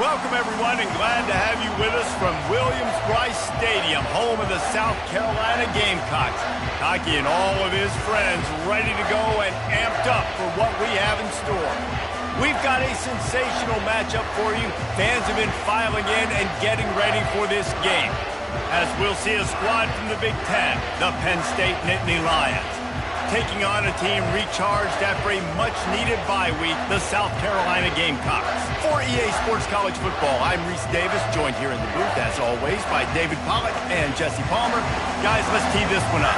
Welcome, everyone, and glad to have you with us from Williams-Brice Stadium, home of the South Carolina Gamecocks. Hockey and all of his friends ready to go and amped up for what we have in store. We've got a sensational matchup for you. Fans have been filing in and getting ready for this game, as we'll see a squad from the Big Ten, the Penn State Nittany Lions, taking on a team recharged after a much-needed bye week, the South Carolina Gamecocks. For EA Sports College Football, I'm Reese Davis, joined here in the booth, as always, by David Pollack and Jesse Palmer. Guys, let's tee this one up.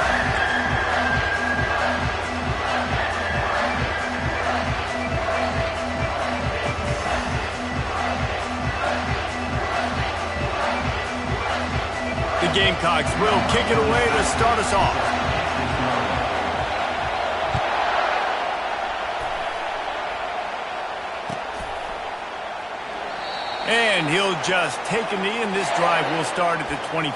The Gamecocks will kick it away to start us off. And he'll just take a knee, and this drive will start at the 25.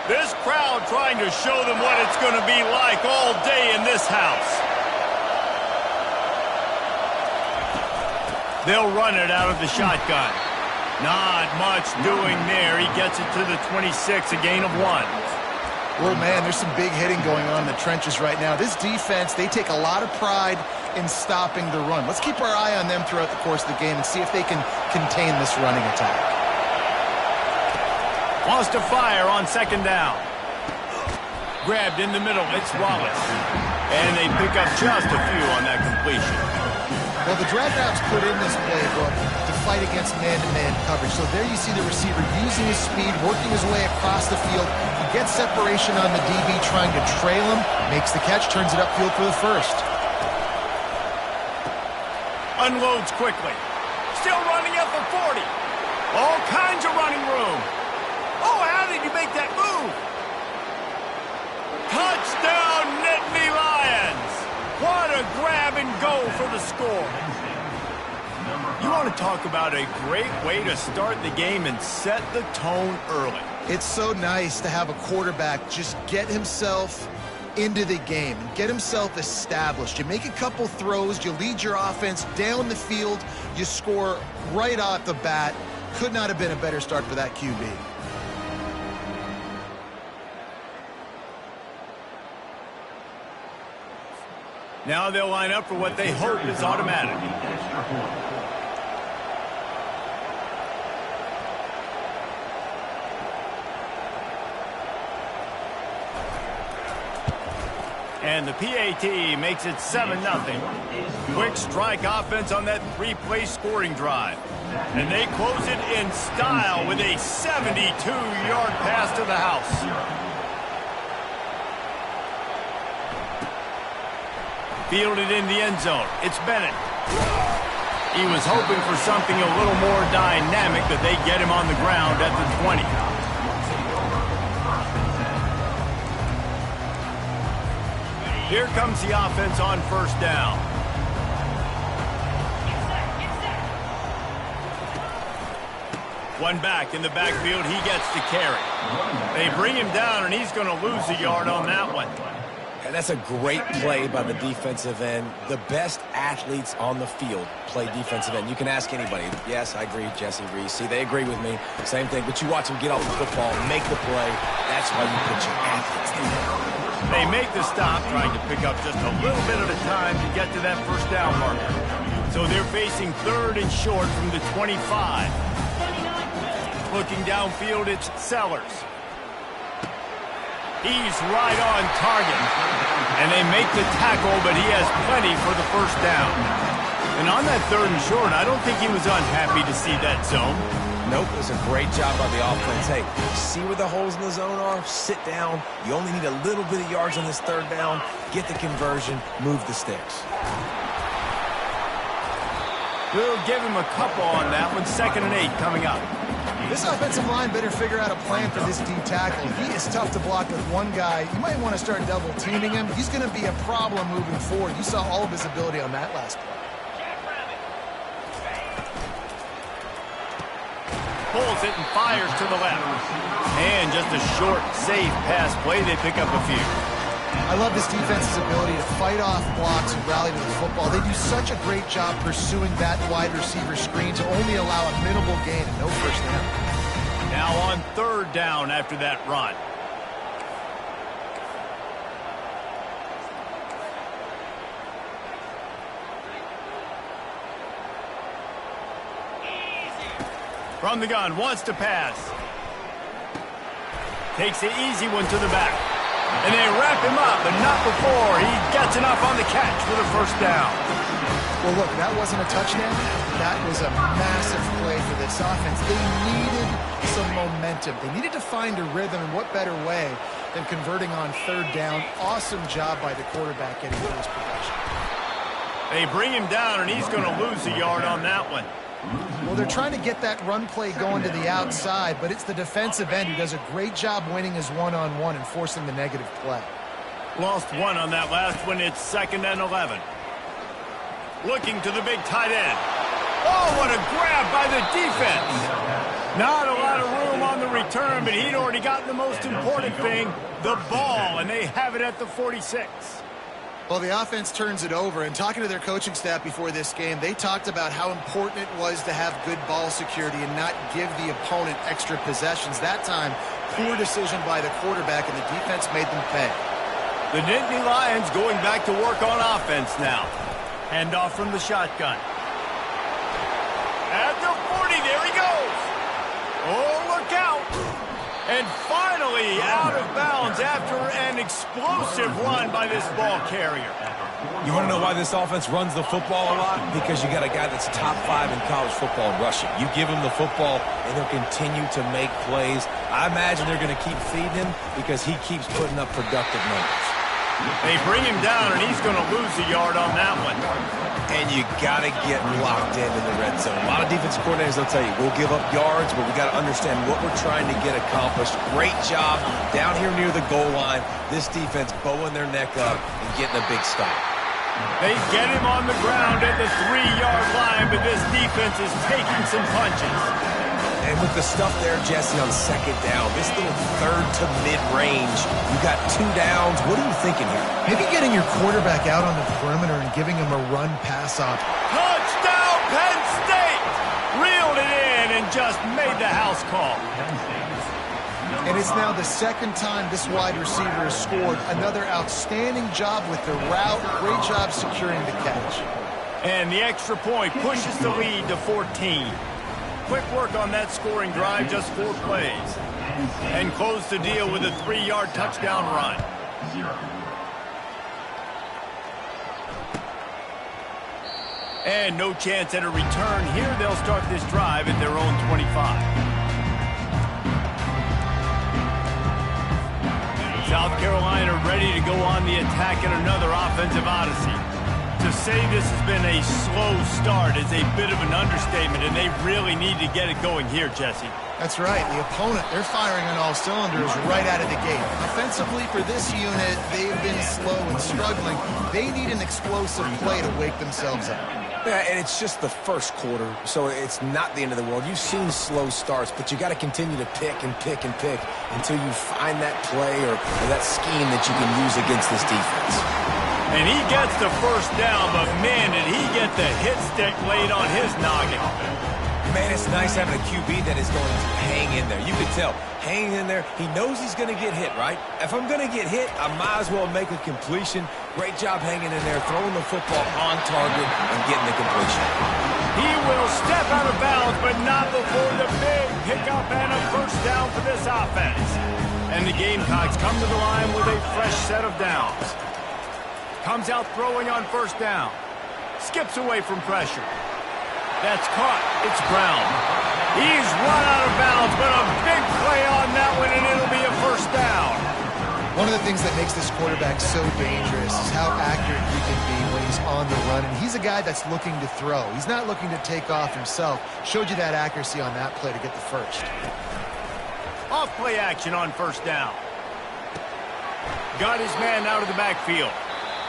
This crowd trying to show them what it's going to be like all day in this house. They'll run it out of the shotgun. Not much doing there. He gets it to the 26, a gain of 1. Well, man, there's some big hitting going on in the trenches right now. This defense, they take a lot of pride in stopping the run. Let's keep our eye on them throughout the course of the game and see if they can contain this running attack. Wants to fire on second down. Grabbed in the middle. It's Wallace. And they pick up just a few on that completion. Well, the drag routes put in this playbook to fight against man-to-man coverage. So there you see the receiver using his speed, working his way across the field. He gets separation on the DB, trying to trail him, makes the catch, turns it upfield for the first. Unloads quickly. Still running at the 40. All kinds of running room. Oh, how did you make that move? Touchdown, Nittany Lions! What a grab and go for the score. You want to talk about a great way to start the game and set the tone early. It's so nice to have a quarterback just get himself into the game and get himself established. You make a couple throws, you lead your offense down the field, you score right off the bat. Could not have been a better start for that QB. Now they'll line up for what they hope is automatic. And the PAT makes it 7-0. Quick strike offense on that 3-play scoring drive. And they close it in style with a 72-yard pass to the house. Fielded in the end zone. It's Bennett. He was hoping for something a little more dynamic, but they get him on the ground at the 20. Here comes the offense on first down. One back in the backfield. He gets the carry. They bring him down, and he's going to lose a yard on that one. And that's a great play by the defensive end. The best athletes on the field play defensive end. You can ask anybody. Yes, I agree, Jesse, Reese. See, they agree with me. Same thing. But you watch them get off the football, make the play. That's why you put your athletes in there. They make the stop, trying to pick up just a little bit at a time to get to that first down marker. So they're facing third and short from the 25. Looking downfield, it's Sellers. He's right on target. And they make the tackle, but he has plenty for the first down. And on that third and short, I don't think he was unhappy to see that zone. Nope, it was a great job by the offense. Hey, see where the holes in the zone are? Sit down. You only need a little bit of yards on this third down. Get the conversion. Move the sticks. We'll give him a couple on that one. 2nd and 8 coming up. This offensive line better figure out a plan for this D tackle. He is tough to block with one guy. You might want to start double teaming him. He's going to be a problem moving forward. You saw all of his ability on that last play. pulls it and fires to the left. And just a short, safe pass play. They pick up a few. I love this defense's ability to fight off blocks and rally to the football. They do such a great job pursuing that wide receiver screen to only allow a minimal gain and no first down. Now on third down after that run. From the gun, wants to pass. Takes the easy one to the back. And they wrap him up, but not before he gets enough on the catch for the first down. Well, look, that wasn't a touchdown. That was a massive play for this offense. They needed some momentum. They needed to find a rhythm, and what better way than converting on third down. Awesome job by the quarterback getting those progression. They bring him down, and he's going to lose a yard on that one. Well, they're trying to get that run play going to the outside, but it's the defensive end who does a great job winning his one-on-one and forcing the negative play. Lost one on that last one. It's 2nd and 11. Looking to the big tight end. Oh, what a grab by the defense. Not a lot of room on the return, but he'd already gotten the most important thing, the ball, and they have it at the 46. Well, the offense turns it over, and talking to their coaching staff before this game, they talked about how important it was to have good ball security and not give the opponent extra possessions. That time, poor decision by the quarterback, and the defense made them pay. The Nittany Lions going back to work on offense now. Handoff from the shotgun. At the 40, there he goes. Oh, look out. And finally out of bounds after an explosive run by this ball carrier. You want to know why this offense runs the football a lot? Because you got a guy that's top 5 in college football in rushing. You give him the football, and he'll continue to make plays. I imagine they're going to keep feeding him because he keeps putting up productive numbers. They bring him down, and he's going to lose a yard on that one. And you got to get locked in the red zone. A lot of defensive coordinators, they'll tell you, we'll give up yards, but we got to understand what we're trying to get accomplished. Great job down here near the goal line. This defense bowing their neck up and getting a big stop. They get him on the ground at the 3-yard line, but this defense is taking some punches. And with the stuff there, Jesse, on 2nd down, this little third to mid-range, you got 2 downs. What are you thinking here? Maybe getting your quarterback out on the perimeter and giving him a run-pass op. Touchdown, Penn State! Reeled it in and just made the house call. And it's now the 2nd time this wide receiver has scored. Another outstanding job with the route. Great job securing the catch. And the extra point pushes the lead to 14. Quick work on that scoring drive, just 4 plays. And close the deal with a 3-yard touchdown run. And no chance at a return here. They'll start this drive at their own 25. South Carolina ready to go on the attack in another offensive odyssey. To say this has been a slow start is a bit of an understatement, and they really need to get it going here, Jesse. That's right. The opponent, they're firing on all cylinders right out of the gate. Offensively for this unit, they've been slow and struggling. They need an explosive play to wake themselves up. Yeah, and it's just the first quarter, so it's not the end of the world. You've seen slow starts, but you got to continue to pick and pick and pick until you find that play or that scheme that you can use against this defense. And he gets the first down, but man, did he get the hit stick laid on his noggin. Man, it's nice having a QB that is going to hang in there. You can tell, hanging in there, he knows he's going to get hit, right? If I'm going to get hit, I might as well make a completion. Great job hanging in there, throwing the football on target and getting the completion. He will step out of bounds, but not before the big pickup and a first down for this offense. And the Gamecocks come to the line with a fresh set of downs. Comes out throwing on first down. Skips away from pressure. That's caught. It's Brown. He's run out of bounds, but a big play on that one, and it'll be a first down. One of the things that makes this quarterback so dangerous is how accurate he can be when he's on the run. And he's a guy that's looking to throw. He's not looking to take off himself. Showed you that accuracy on that play to get the first. Off play action on first down. Got his man out of the backfield.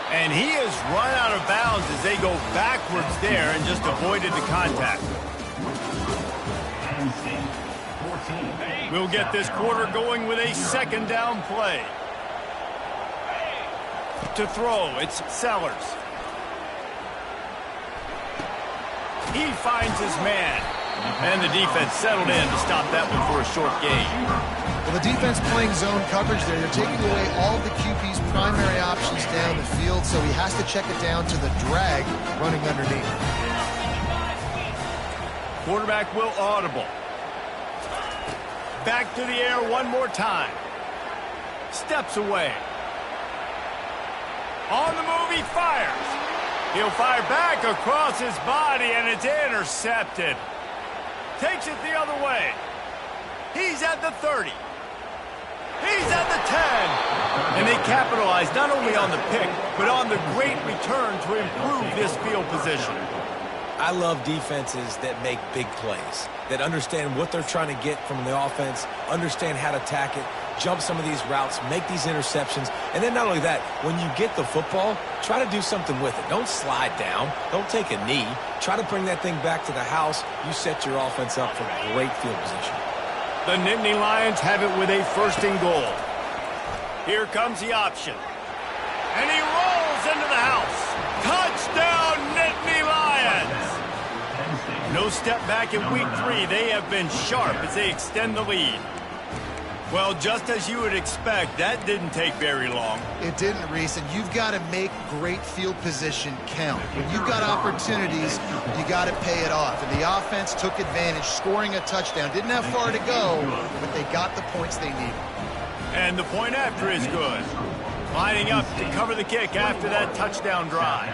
And he has run out of bounds as they go backwards there and just avoided the contact. We'll get this quarter going with a second down play. To throw, it's Sellers. He finds his man. And the defense settled in to stop that one for a short gain. Well, the defense playing zone coverage there. They're taking away all the QB's primary options down the field, so he has to check it down to the drag running underneath. Quarterback will audible. Back to the air one more time. Steps away. On the move, he fires. He'll fire back across his body, and it's intercepted. Takes it the other way. He's at the 30. He's at the 10. And they capitalize not only on the pick, but on the great return to improve this field position. I love defenses that make big plays, that understand what they're trying to get from the offense, understand how to attack it, jump some of these routes, make these interceptions, and then not only that, when you get the football, try to do something with it. Don't slide down. Don't take a knee. Try to bring that thing back to the house. You set your offense up for great field position. The Nittany Lions have it with a 1st and goal. Here comes the option. And he rolls into the house. Touchdown, Nittany Lions! No step back in week 3. They have been sharp as they extend the lead. Well, just as you would expect, that didn't take very long. It didn't, Reese, and you've got to make great field position count. When you've got opportunities, you got to pay it off. And the offense took advantage, scoring a touchdown. Didn't have far to go, but they got the points they needed. And the point after is good. Lining up to cover the kick after that touchdown drive.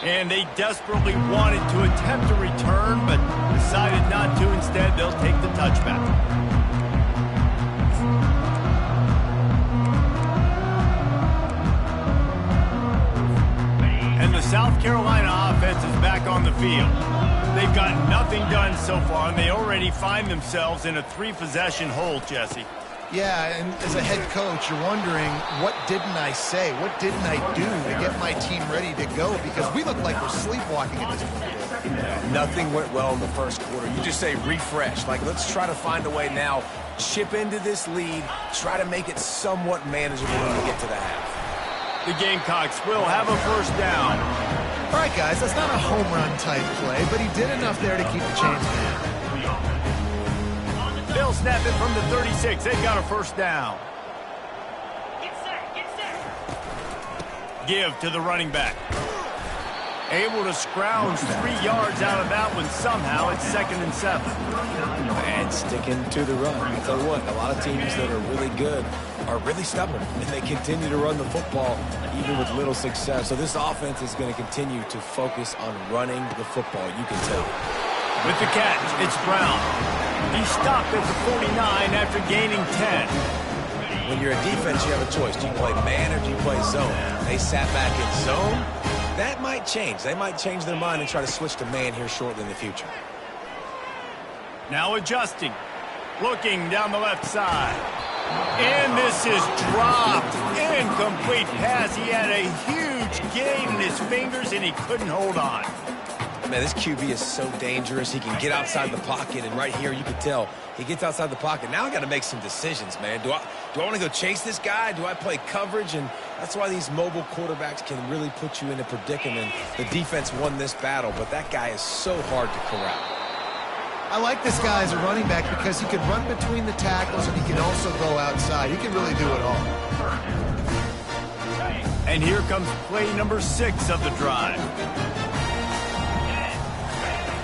And they desperately wanted to attempt a return, but decided not to. Instead, they'll take the touchback. And the South Carolina offense is back on the field. They've got nothing done so far, and they already find themselves in a 3-possession hole, Jesse. Yeah, and as a head coach, you're wondering, what didn't I say? What didn't I do to get my team ready to go? Because we look like we're sleepwalking at this point. Nothing went well in the first quarter. You just say refresh. Like, let's try to find a way now, chip into this lead, try to make it somewhat manageable when we get to the half. The Gamecocks will have a 1st down. All right, guys, that's not a home run type play, but he did enough there to keep the chains down. They'll snap it from the 36. They've got a 1st down. Get set. Give to the running back. Able to scrounge 3 yards out of that one somehow. It's 2nd and 7. And sticking to the run. I'll tell you what, a lot of teams that are really good are really stubborn, and they continue to run the football even with little success. So this offense is going to continue to focus on running the football, you can tell. With the catch, it's Brown. He stopped at the 49 after gaining 10. When you're a defense, you have a choice. Do you play man or do you play zone? They sat back in zone. That might change. They might change their mind and try to switch to man here shortly in the future. Now adjusting. Looking down the left side. And this is dropped. Incomplete pass. He had a huge gain in his fingers, and he couldn't hold on. Man, this QB is so dangerous. He can get outside the pocket, and right here you can tell he gets outside the pocket. Now I got to make some decisions, man. Do I want to go chase this guy? Do I play coverage? And that's why these mobile quarterbacks can really put you in a predicament. The defense won this battle, but that guy is so hard to corral. I like this guy as a running back because he can run between the tackles and he can also go outside. He can really do it all. And here comes play number 6 of the drive.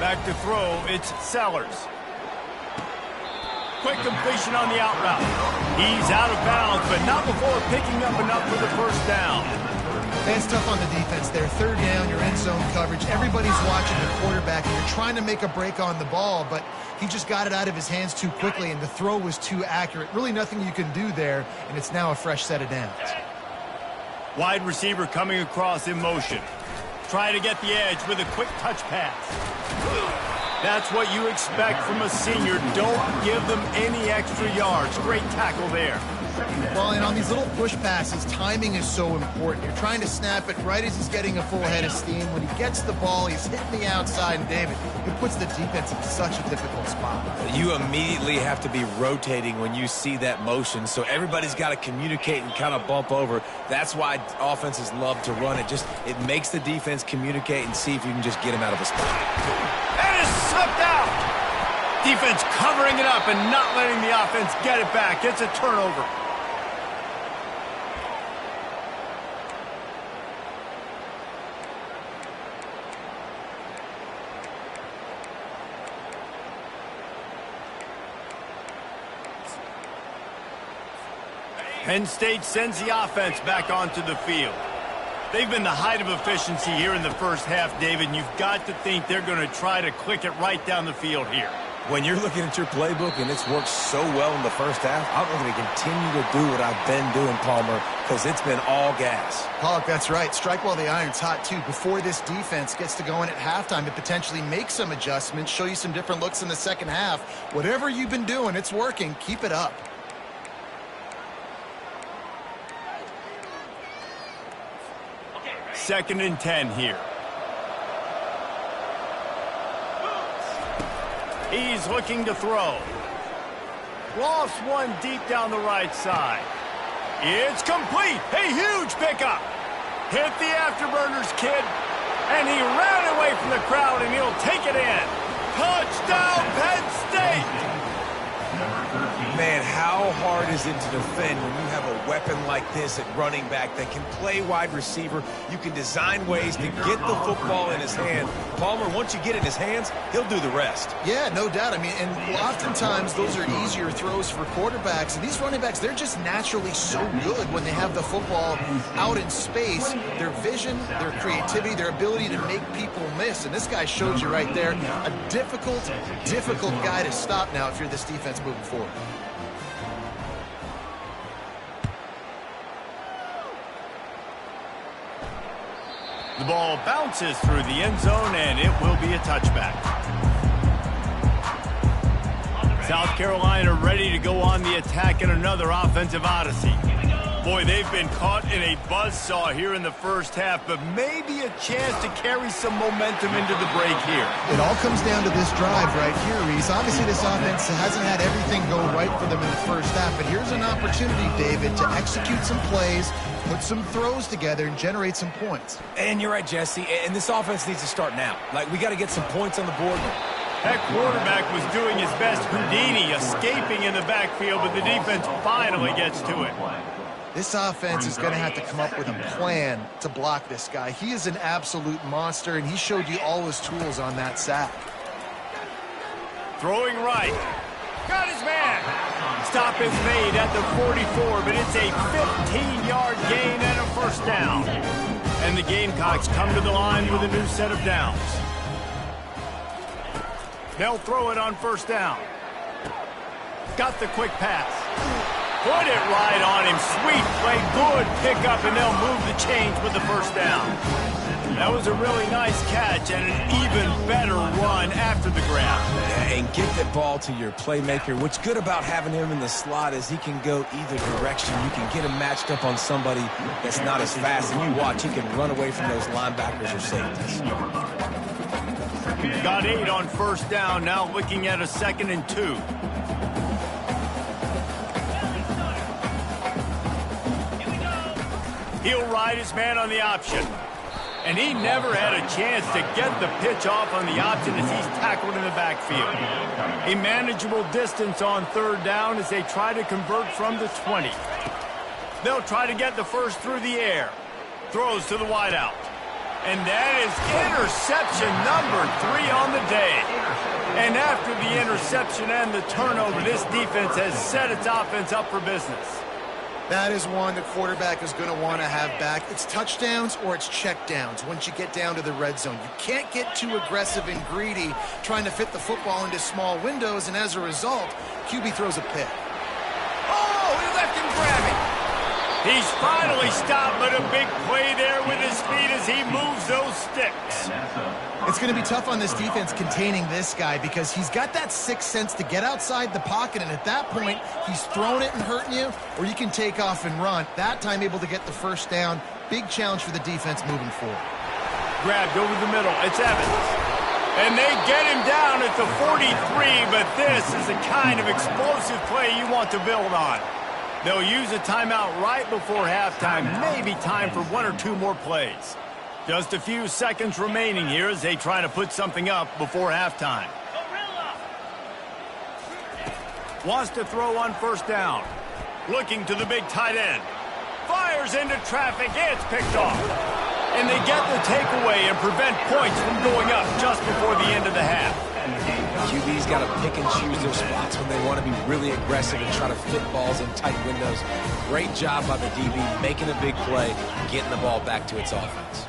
Back to throw, it's Sellers. Quick completion on the out route. He's out of bounds, but not before picking up enough for the 1st down. That's tough on the defense there. 3rd down, you're in zone coverage. Everybody's watching the quarterback, and you're trying to make a break on the ball, but he just got it out of his hands too quickly, and the throw was too accurate. Really nothing you can do there, and it's now a fresh set of downs. Wide receiver coming across in motion. Try to get the edge with a quick touch pass. That's what you expect from a senior. Don't give them any extra yards. Great tackle there. Well, and on these little push passes, timing is so important. You're trying to snap it right as he's getting a full head of steam. When he gets the ball, he's hitting the outside, and David, it puts the defense in such a difficult spot. You immediately have to be rotating when you see that motion, so everybody's got to communicate and kind of bump over. That's why offenses love to run it. It makes the defense communicate and see if you can just get him out of a spot. That is sucked out. Defense covering it up and not letting the offense get it back. It's a turnover. Penn State sends the offense back onto the field. They've been the height of efficiency here in the first half, David, and you've got to think they're going to try to click it right down the field here. When you're looking at your playbook and it's worked so well in the first half, I'm going to continue to do what I've been doing, Palmer, because it's been all gas. Pollock, that's right. Strike while the iron's hot, too. Before this defense gets to going at halftime to potentially make some adjustments, show you some different looks in the second half. Whatever you've been doing, it's working. Keep it up. Second and 10 here. He's looking to throw. Lost one deep down the right side. It's complete. A huge pickup. Hit the afterburners, kid. And he ran away from the crowd, and he'll take it in. Touchdown, Penn State! Man, how hard is it to defend when you have a weapon like this at running back that can play wide receiver? You can design ways to get the football in his hand. Palmer, once you get it in his hands, he'll do the rest. Yeah, no doubt. I mean, and oftentimes those are easier throws for quarterbacks. And these running backs, they're just naturally so good when they have the football out in space. Their vision, their creativity, their ability to make people miss. And this guy showed you right there, a difficult guy to stop now if you're this defense moving forward. The ball bounces through the end zone, and it will be a touchback. South Carolina ready to go on the attack in another offensive odyssey. Boy, they've been caught in a buzzsaw here in the first half, but maybe a chance to carry some momentum into the break here. It all comes down to this drive right here, Reese. Obviously, this offense hasn't had everything go right for them in the first half, but here's an opportunity, David, to execute some plays, put some throws together, and generate some points. And you're right, Jesse, and this offense needs to start now. Like, we got to get some points on the board. That quarterback was doing his best Houdini, escaping in the backfield, but the defense finally gets to it. This offense is going to have to come up with a plan to block this guy. He is an absolute monster, and he showed you all his tools on that sack. Throwing right. Got his man. Stop is made at the 44, but it's a 15-yard gain and a first down. And the Gamecocks come to the line with a new set of downs. They'll throw it on first down. Got the quick pass. Put it right on him. Sweet play. Good pickup, and they'll move the chains with the first down. That was a really nice catch and an even better run after the grab. Yeah, and get the ball to your playmaker. What's good about having him in the slot is he can go either direction. You can get him matched up on somebody that's not as fast, and you watch, he can run away from those linebackers or safeties. Got 8 on first down, now looking at a 2nd and 2. He'll ride his man on the option. And he never had a chance to get the pitch off on the option as he's tackled in the backfield. A manageable distance on third down as they try to convert from the 20. They'll try to get the first through the air. Throws to the wideout. And that is interception number 3 on the day. And after the interception and the turnover, this defense has set its offense up for business. That is one the quarterback is going to want to have back. It's touchdowns or it's checkdowns once you get down to the red zone. You can't get too aggressive and greedy trying to fit the football into small windows, and as a result, QB throws a pick. Oh, he left him grabbing. He's finally stopped, but a big play there with his feet as he moves those sticks. It's going to be tough on this defense containing this guy because he's got that sixth sense to get outside the pocket, and at that point, he's throwing it and hurting you, or you can take off and run. That time able to get the first down. Big challenge for the defense moving forward. Grabbed over the middle. It's Evans. And they get him down at the 43, but this is the kind of explosive play you want to build on. They'll use a timeout right before halftime, maybe time for one or two more plays. Just a few seconds remaining here as they try to put something up before halftime. Wants to throw on first down. Looking to the big tight end. Fires into traffic. It's picked off. And they get the takeaway and prevent points from going up just before the end of the half. QB's got to pick and choose their spots when they want to be really aggressive and try to fit balls in tight windows. Great job by the DB making a big play, getting the ball back to its offense.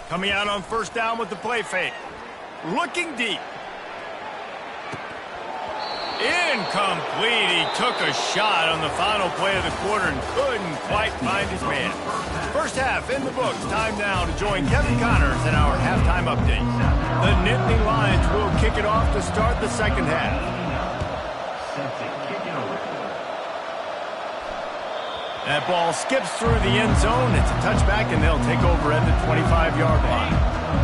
Coming out on first down with the play fake. Looking deep. Incomplete. He took a shot on the final play of the quarter and couldn't quite find his man. First half in the books. Time now to join Kevin Connors in our halftime update. The Nittany Lions will kick it off to start the second half. That ball skips through the end zone. It's a touchback, and they'll take over at the 25-yard line.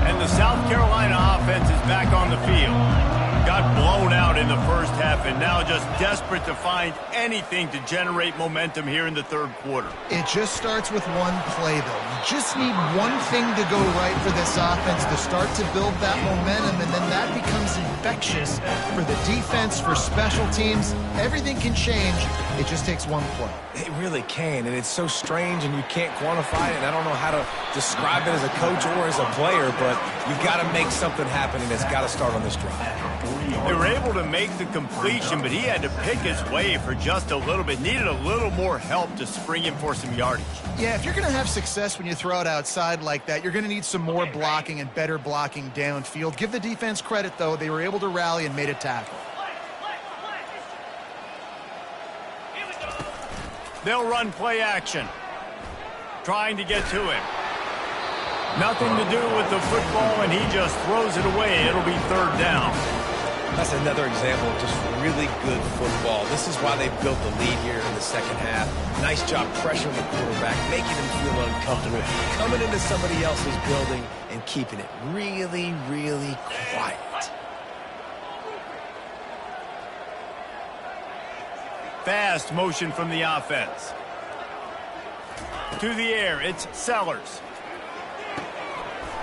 And the South Carolina offense is back on the field. Got blown out in the first half and now just desperate to find anything to generate momentum here in the third quarter. It just starts with one play, though. You just need one thing to go right for this offense to start to build that momentum, and then that becomes infectious for the defense, for special teams. Everything can change. It just takes one play. It really can, and it's so strange, and you can't quantify it, and I don't know how to describe it as a coach or as a player, but you've got to make something happen, and it's got to start on this drive. They were able to make the completion, but he had to pick his way for just a little bit. Needed a little more help to spring him for some yardage. Yeah, if you're going to have success when you throw it outside like that, you're going to need some more blocking and better blocking downfield. Give the defense credit, though. They were able to rally and made a tackle. They'll run play action. Trying to get to him. Nothing to do with the football, and he just throws it away. It'll be third down. That's another example of just really good football. This is why they built the lead here in the second half. Nice job pressuring the quarterback, making him feel uncomfortable, coming into somebody else's building and keeping it really, really quiet. Fast motion from the offense. To the air, it's Sellers.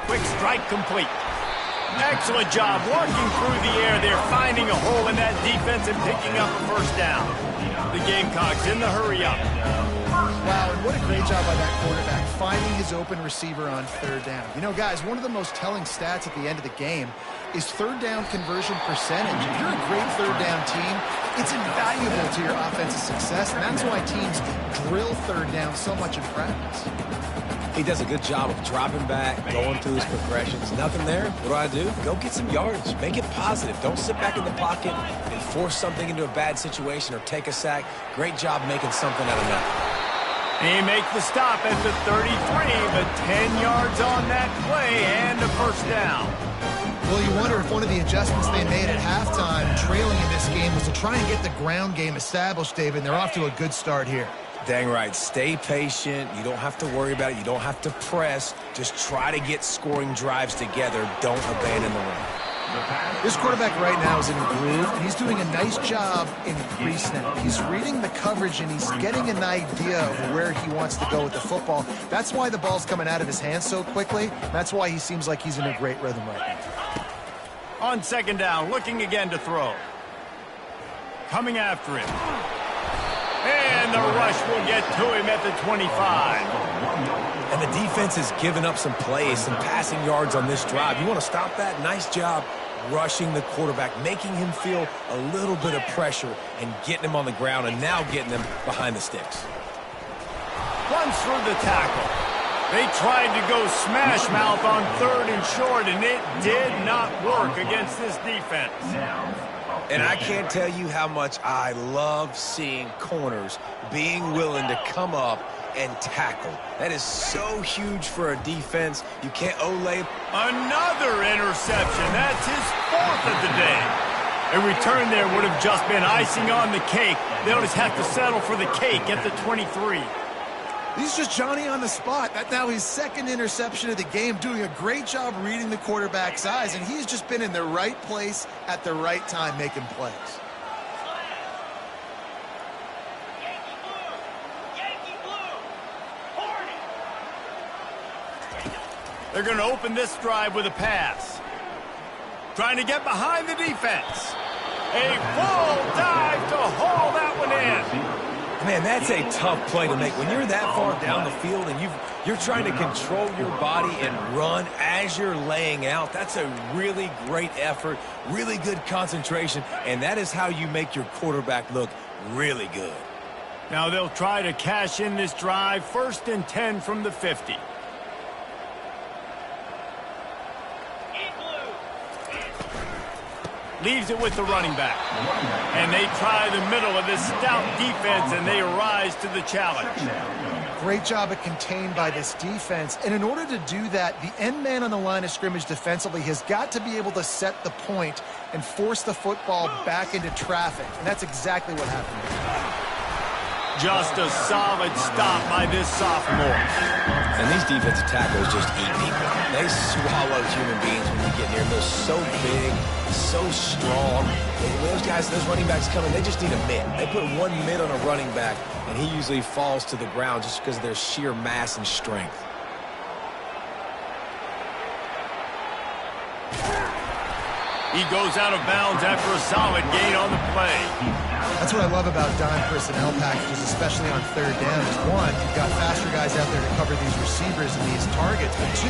Quick strike complete. Excellent job working through the air. They're finding a hole in that defense and picking up a first down. The Gamecocks in the hurry up. Wow, and what a great job by that quarterback, finding his open receiver on third down. You know, guys, one of the most telling stats at the end of the game is third down conversion percentage. If you're a great third down team, it's invaluable to your offensive success, and that's why teams drill third down so much in practice. He does a good job of dropping back, going through his progressions. Nothing there. What do? Go get some yardage. Make it positive. Don't sit back in the pocket and force something into a bad situation or take a sack. Great job making something out of nothing. He makes the stop at the 33, but 10 yards on that play and a first down. Well, you wonder if one of the adjustments they made at halftime, trailing in this game, was to try and get the ground game established, David, and they're off to a good start here. Dang right. Stay patient. You don't have to worry about it. You don't have to press. Just try to get scoring drives together. Don't abandon the run. This quarterback right now is in a groove, and he's doing a nice job in pre-snap. He's reading the coverage, and he's getting an idea of where he wants to go with the football. That's why the ball's coming out of his hands so quickly. That's why he seems like he's in a great rhythm right now. On second down, looking again to throw. Coming after him. And the rush will get to him at the 25. And the defense has given up some plays, some passing yards on this drive. You want to stop that? Nice job rushing the quarterback, making him feel a little bit of pressure and getting him on the ground and now getting him behind the sticks. Runs through the tackle. They tried to go smash mouth on 3rd and short, and it did not work against this defense. And I can't tell you how much I love seeing corners being willing to come up and tackle. That is so huge for a defense. You can't Olay. Another interception. That's his 4th of the day. A return there would have just been icing on the cake. They'll just have to settle for the cake at the 23. He's just Johnny on the spot. That's now his 2nd interception of the game, doing a great job reading the quarterback's eyes, and he's just been in the right place at the right time making plays. Yankee blue. 40. They're going to open this drive with a pass. Trying to get behind the defense. A full dive to haul that one in. Man, that's a tough play to make. When you're that far down the field and you're trying to control your body and run as you're laying out, that's a really great effort, really good concentration, and that is how you make your quarterback look really good. Now they'll try to cash in this drive. 1st and 10 from the 50. Leaves it with the running back. And they try the middle of this stout defense, and they rise to the challenge. Great job at contained by this defense. And in order to do that, the end man on the line of scrimmage defensively has got to be able to set the point and force the football back into traffic. And that's exactly what happened. Just a solid stop by this sophomore. And these defensive tackles just eat people. They swallow human beings when you get near them. They're so big, so strong. When those guys, those running backs come in, they just need a mid. They put one mid on a running back, and he usually falls to the ground just because of their sheer mass and strength. He goes out of bounds after a solid gain on the play. That's what I love about dime personnel packages, especially on 3rd down. Is 1, you've got faster guys out there to cover these receivers and these targets. But 2,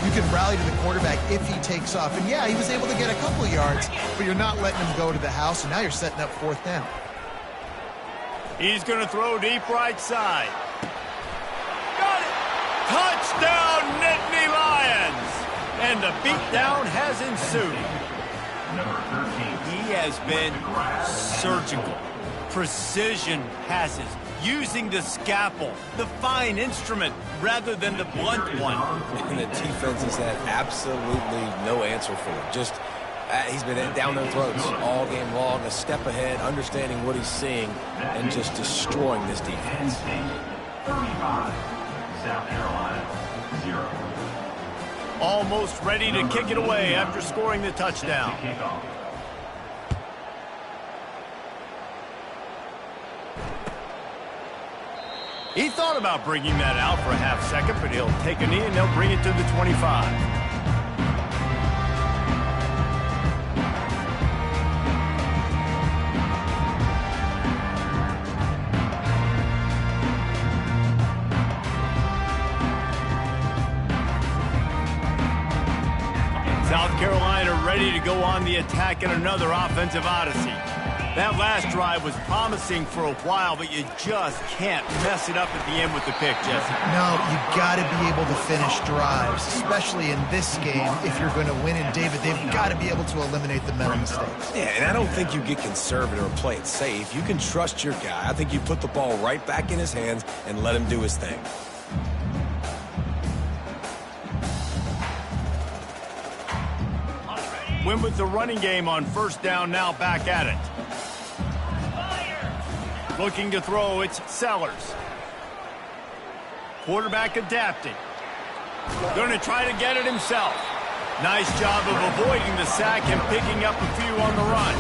you can rally to the quarterback if he takes off. And yeah, he was able to get a couple yards, but you're not letting him go to the house, and now you're setting up 4th down. He's going to throw deep right side. Got it! Touchdown, Nittany Lions! And the beatdown has ensued. He has been surgical. Precision passes, using the scalpel, the fine instrument, rather than the blunt one. And the defense has had absolutely no answer for him. Just, he's been down their throats all game long, a step ahead, understanding what he's seeing, and just destroying this defense. 35, South Carolina, 0. Almost ready to kick it away after scoring the touchdown. He thought about bringing that out for a half second, but he'll take a knee and they'll bring it to the 25. South Carolina ready to go on the attack in another offensive odyssey. That last drive was promising for a while, but you just can't mess it up at the end with the pick, Jesse. No, you got to be able to finish drives, especially in this game. If you're going to win, and David, they've got to be able to eliminate the mental mistakes. Yeah, and I don't think you get conservative or play it safe. You can trust your guy. I think you put the ball right back in his hands and let him do his thing. Win with the running game on 1st down, now back at it. Looking to throw, it's Sellers. Quarterback adapting. Going to try to get it himself. Nice job of avoiding the sack and picking up a few on the run.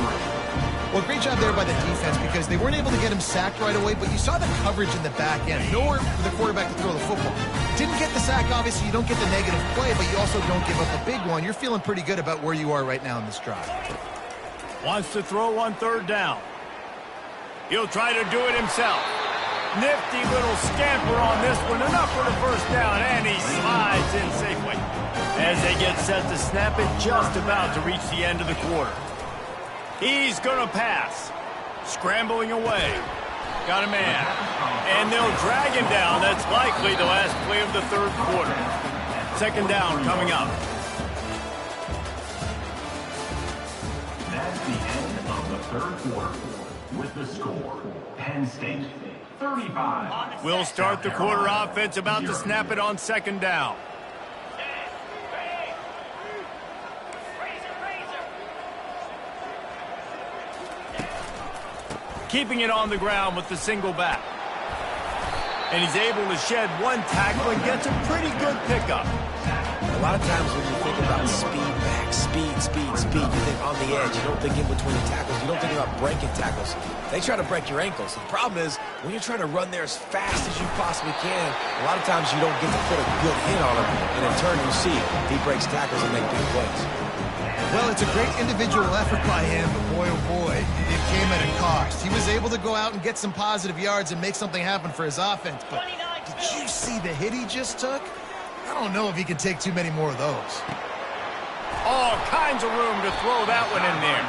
Well, great job there by the defense because they weren't able to get him sacked right away, but you saw the coverage in the back end. Nowhere for the quarterback to throw the football. Didn't get the sack, obviously. You don't get the negative play, but you also don't give up a big one. You're feeling pretty good about where you are right now in this drive. Wants to throw on 3rd down. He'll try to do it himself. Nifty little scamper on this one. Enough for the 1st down, and he slides in safely. As they get set to snap it, just about to reach the end of the quarter. He's going to pass. Scrambling away. Got a man. And they'll drag him down. That's likely the last play of the third quarter. Second down coming up. That's the end of the third quarter. With the score, Penn State 35. We'll start the quarter offense, about to snap it on second down. Keeping it on the ground with the single back. And he's able to shed one tackle and gets a pretty good pickup. A lot of times when you think about speed back, speed, you think on the edge. You don't think in between the tackles. You don't think about breaking tackles. They try to break your ankles. The problem is when you're trying to run there as fast as you possibly can, a lot of times you don't get to put a good hit on him. And in turn, you see he breaks tackles and makes big plays. Well, it's a great individual effort by him, but boy, oh boy, it came at a cost. He was able to go out and get some positive yards and make something happen for his offense, but did you see the hit he just took? I don't know if he can take too many more of those. All kinds of room to throw that one in there.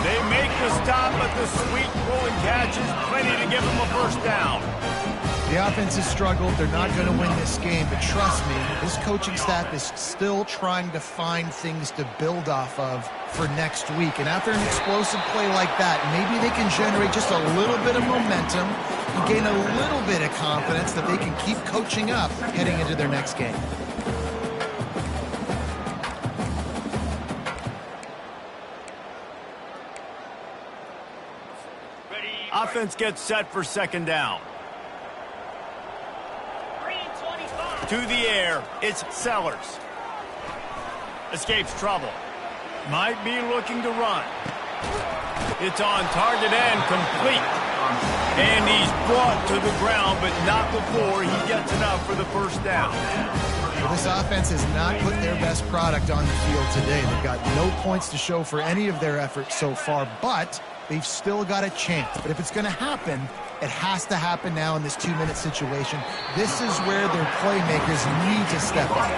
They make the stop, but the sweet rolling catch is plenty to give them a first down. The offense has struggled. They're not going to win this game, but trust me, this coaching staff is still trying to find things to build off of for next week. And after an explosive play like that, maybe they can generate just a little bit of momentum and gain a little bit of confidence that they can keep coaching up heading into their next game. Offense gets set for second down. To the air, it's Sellers. Escapes trouble. Might be looking to run. It's on target and complete. And he's brought to the ground, but not before he gets enough for the first down. Well, this offense has not put their best product on the field today. They've got no points to show for any of their efforts so far, but they've still got a chance. But if it's going to happen, it has to happen now in this 2-minute situation. This is where their playmakers need to step up.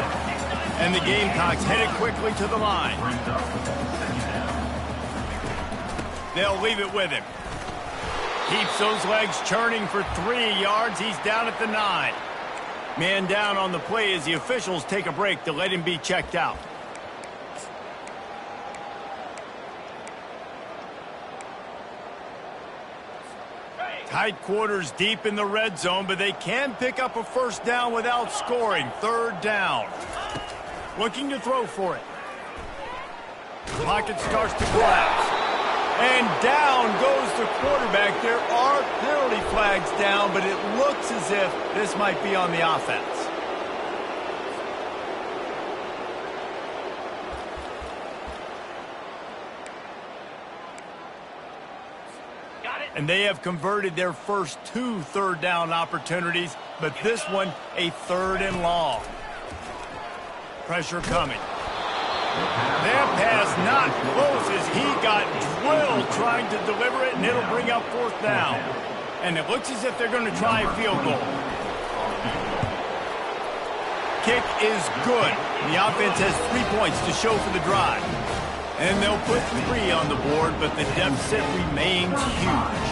And the Gamecocks headed quickly to the line. They'll leave it with him. Keeps those legs churning for 3 yards. He's down at the 9. Man down on the play as the officials take a break to let him be checked out. Tight quarters deep in the red zone, but they can pick up a first down without scoring. Third down. Looking to throw for it. Pocket starts to collapse. And down goes the quarterback. There are penalty flags down, but it looks as if this might be on the offense. And they have converted their first 2 third-down opportunities, but this one a 3rd and long. Pressure coming. Their pass not close as he got drilled trying to deliver it, and it'll bring up 4th down. And it looks as if they're going to try a field goal. Kick is good. The offense has 3 points to show for the drive. And they'll put 3 on the board, but the deficit remains huge.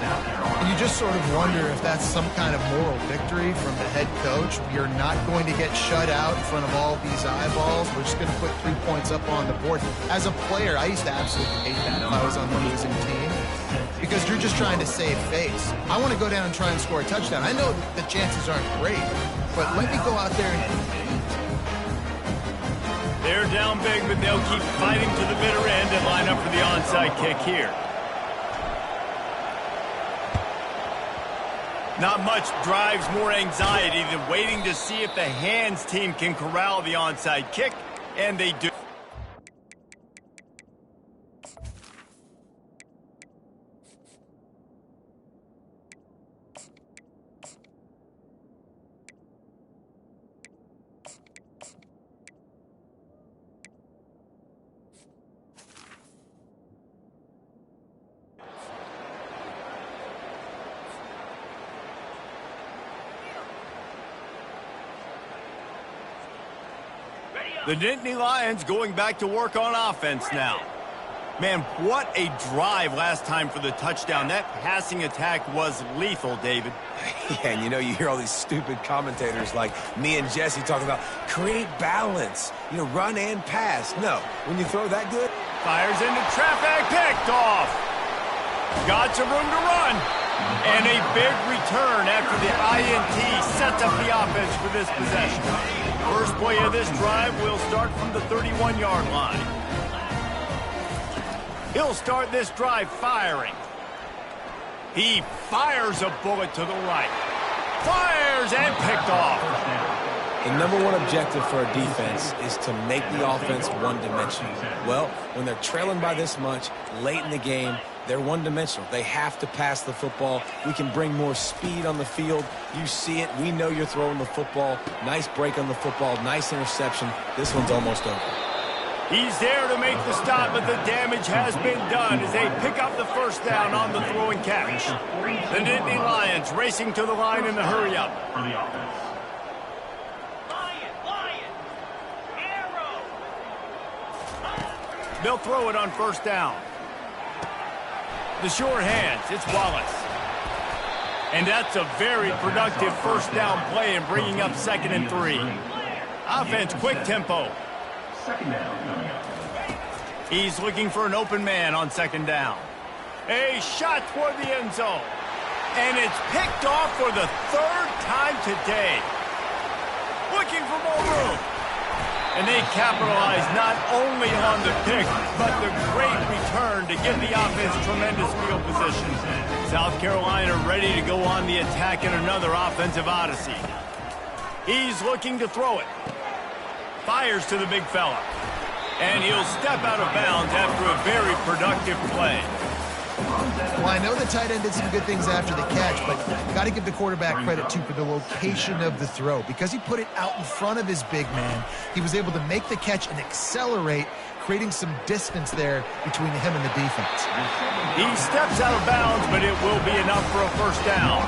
And you just sort of wonder if that's some kind of moral victory from the head coach. You're not going to get shut out in front of all these eyeballs. We're just going to put 3 points up on the board. As a player, I used to absolutely hate that if I was on the losing team, because you're just trying to save face. I want to go down and try and score a touchdown. I know the chances aren't great, but let me go out there and compete. They're down big, but they'll keep fighting to the bitter end and line up for the onside kick here. Not much drives more anxiety than waiting to see if the hands team can corral the onside kick, and they do. The Nittany Lions going back to work on offense now. Man, what a drive last time for the touchdown. That passing attack was lethal, David. Yeah, and you know, you hear all these stupid commentators like me and Jesse talking about create balance, you know, run and pass. No, when you throw that good. Fires into traffic, picked off. Got some room to run. And a big return after the INT sets up the offense for this possession. First play of this drive will start from the 31-yard line. He'll start this drive firing. He fires a bullet to the right. Fires and picked off. The number one objective for a defense is to make the offense one-dimensional. Well, when they're trailing by this much, late in the game, they're one-dimensional. They have to pass the football. We can bring more speed on the field. You see it. We know you're throwing the football. Nice break on the football. Nice interception. This one's almost over. He's there to make the stop, but the damage has been done as they pick up the first down on the throw and catch. The Nittany Lions racing to the line in the hurry-up. For the offense. Lion, arrow. They'll throw it on first down. The short hands, it's Wallace. And that's a very productive first down play in bringing up 2nd and 3. Offense, quick tempo. Second down coming up. He's looking for an open man on 2nd down. A shot toward the end zone. And it's picked off for the 3rd time today. Looking for more room. And they capitalize not only on the pick, but the great return to give the offense tremendous field position. South Carolina ready to go on the attack in another offensive odyssey. He's looking to throw it. Fires to the big fella. And he'll step out of bounds after a very productive play. Well, I know the tight end did some good things after the catch, but got to give the quarterback credit, too, for the location of the throw. Because he put it out in front of his big man, he was able to make the catch and accelerate, creating some distance there between him and the defense. He steps out of bounds, but it will be enough for a first down.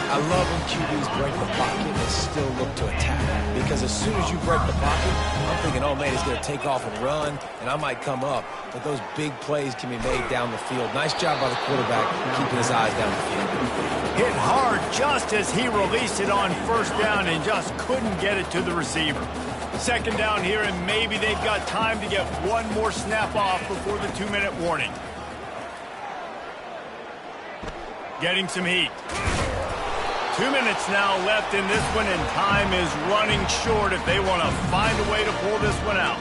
I love when QBs break the pocket and still look to attack. Because as soon as you break the pocket, I'm thinking, oh, man, he's going to take off and run, and I might come up. But those big plays can be made down the field. Nice job by the quarterback keeping his eyes down the field. Hit hard just as he released it on first down and just couldn't get it to the receiver. 2nd down here, and maybe they've got time to get one more snap off before the 2-minute warning. Getting some heat. 2 minutes now left in this one, and time is running short if they want to find a way to pull this one out.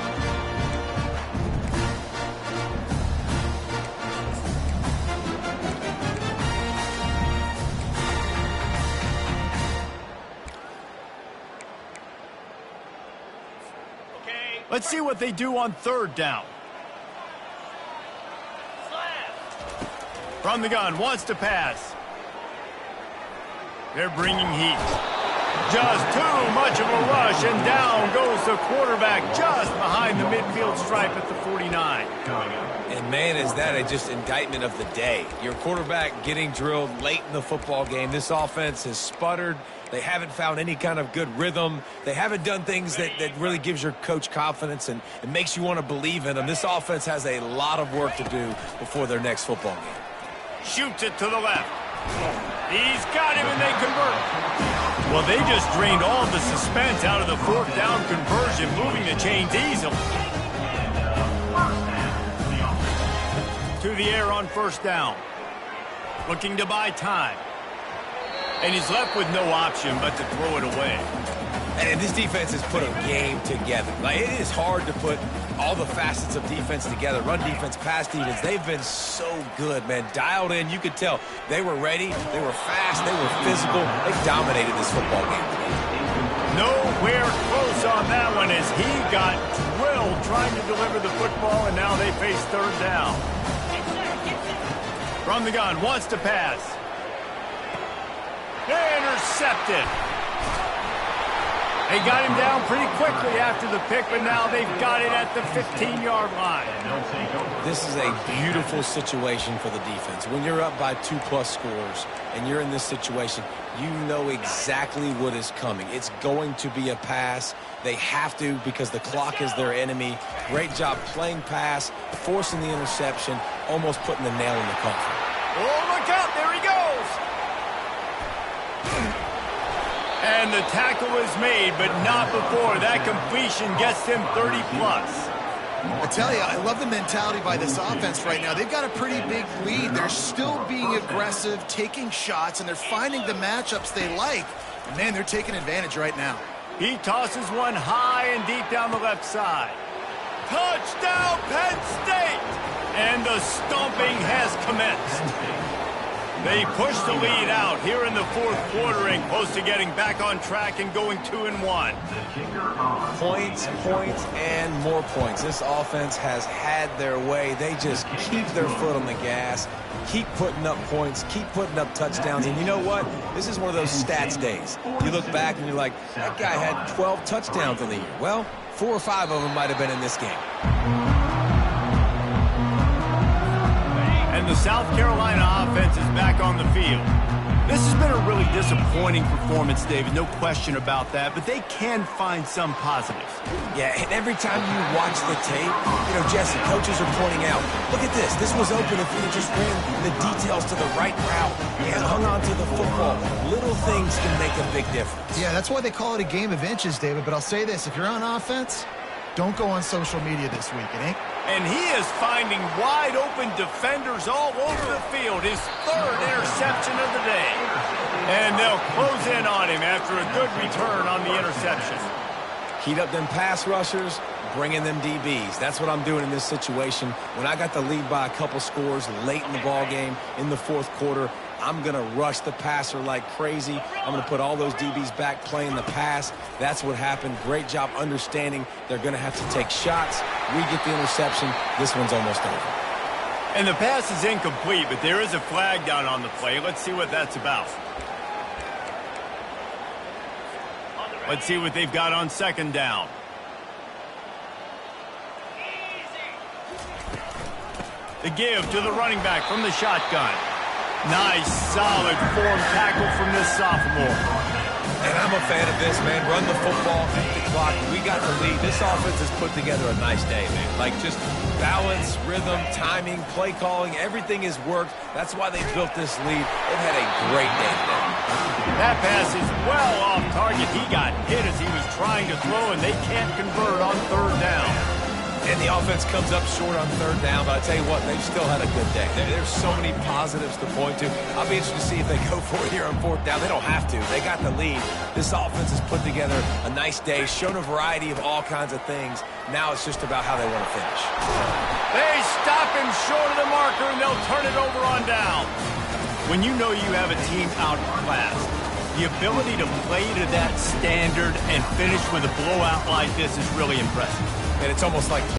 Okay. Let's see what they do on 3rd down. Slap. From the gun, wants to pass. They're bringing heat. Just too much of a rush, and down goes the quarterback just behind the midfield stripe at the 49. And, man, is that just indictment of the day. Your quarterback getting drilled late in the football game. This offense has sputtered. They haven't found any kind of good rhythm. They haven't done things that really gives your coach confidence and it makes you want to believe in them. This offense has a lot of work to do before their next football game. Shoots it to the left. He's got him, and they convert. Well, they just drained all the suspense out of the 4th down conversion, moving the chains easily. To the air on first down. Looking to buy time. And he's left with no option but to throw it away. And this defense has put a game together. Like, it is hard to put all the facets of defense together. Run defense, pass defense. They've been so good, man. Dialed in. You could tell they were ready. They were fast. They were physical. They dominated this football game. Nowhere close on that one as he got drilled trying to deliver the football, and now they face 3rd down. From the gun, wants to pass. Intercepted. They got him down pretty quickly after the pick, but now they've got it at the 15-yard line. This is a beautiful situation for the defense. When you're up by 2+ scores and you're in this situation, you know exactly what is coming. It's going to be a pass. They have to because the clock is their enemy. Great job playing pass, forcing the interception, almost putting the nail in the coffin. Oh, look out. There he goes. And the tackle is made, but not before that completion gets them 30+. I tell you, I love the mentality by this offense right now. They've got a pretty big lead. They're still being aggressive, taking shots, and they're finding the matchups they like. And man, they're taking advantage right now. He tosses one high and deep down the left side. Touchdown, Penn State! And the stomping has commenced. They push the lead out here in the fourth quarter and close to getting back on track and going 2-1. Points, points, and more points. This offense has had their way. They just keep their foot on the gas, keep putting up points, keep putting up touchdowns. And you know what? This is one of those stats days. You look back and you're like, that guy had 12 touchdowns in the year. Well, 4 or 5 of them might have been in this game. And the South Carolina offense is back on the field. This has been a really disappointing performance, David, no question about that, but they can find some positives. Yeah, and every time you watch the tape, Jesse, coaches are pointing out, look at this. This was open if we just ran the details to the right route and hung on to the football. Little things can make a big difference. Yeah, that's why they call it a game of inches, David, but I'll say this. If you're on offense, don't go on social media this week. It ain't. And he is finding wide-open defenders all over the field. His 3rd interception of the day. And they'll close in on him after a good return on the interception. Heat up them pass rushers, bring in them DBs. That's what I'm doing in this situation. When I got the lead by a couple scores late in the ball game in the fourth quarter, I'm going to rush the passer like crazy. I'm going to put all those DBs back playing the pass. That's what happened. Great job understanding they're going to have to take shots. We get the interception. This one's almost over. And the pass is incomplete, but there is a flag down on the play. Let's see what that's about. Let's see what they've got on 2nd down. The give to the running back from the shotgun. Nice, solid form tackle from this sophomore. And I'm a fan of this, man. Run the football, beat the clock. We got the lead. This offense has put together a nice day, man. Like just balance, rhythm, timing, play calling, everything has worked. That's why they built this lead. They've had a great day today. That pass is well off target. He got hit as he was trying to throw, and they can't convert on 3rd down. And the offense comes up short on 3rd down, but I tell you what, they've still had a good day. There's so many positives to point to. I'll be interested to see if they go for it here on 4th down. They don't have to. They got the lead. This offense has put together a nice day, shown a variety of all kinds of things. Now it's just about how they want to finish. They stop him short of the marker, and they'll turn it over on down. When you know you have a team outclassed, the ability to play to that standard and finish with a blowout like this is really impressive. And it's almost like